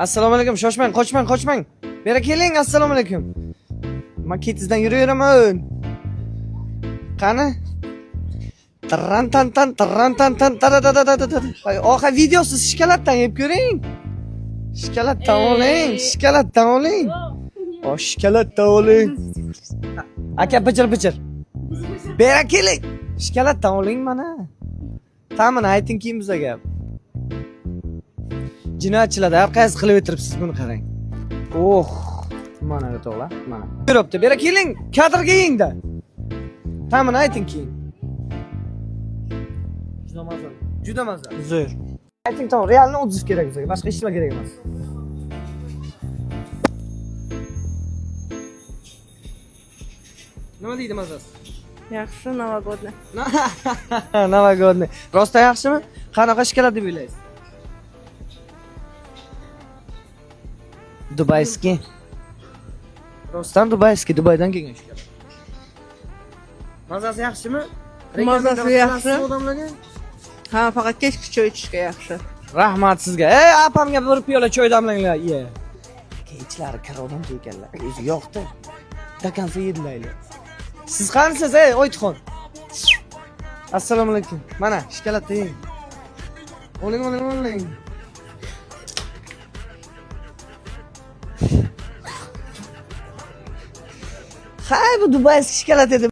Assalomu alaykum, shoshmang, qochmang. Bera keling, assalomu alaykum. Men ketizdan yuraveraman. Qani? Tarran-tan taradadadadada. Oxir videosi shikolatdan yeb ko'ring. Shikolatdan oling. O shikolatdan oling. Aka bichir. Bera keling. Shikolatdan oling mana. Ta'mini ayting keyin bizga gap. Jinoyatchilar har qaysi qilib o'tiribsiz buni qarang. Mana to'g'ri, mana. Ko'ribdi, bera keling, kadrga yengda. Ta'mini ayting keyin. Juda mazza. Zo'r. Ayting to'g'ri, realni o'ziz kerak bizga, boshqa hech nima kerak emas. Nima deydi mazasi? Yaxshi, novogodniy. Novogodniy. Rostdan yaxshimi? Qanaqa shikolat deb o'ylaysiz? Dubayskiy. Rostdan Dubaydan kelgan shikolat. Mazasi yaxshimi? Mazasi yaxshi. Odamlarga? Ha, faqat kechki choy ichishga yaxshi. Rahmat sizga. Apamga bir piyola choy damlanglar. Kechlari karodam ekanlar. O'zi yo'qdi. Dakansa yedilaylar. Siz qanisiz, Oytixon? Assalomu alaykum. Mana shikolatni yeng. Oling. Hay bu Dubayskiy shikolat edi.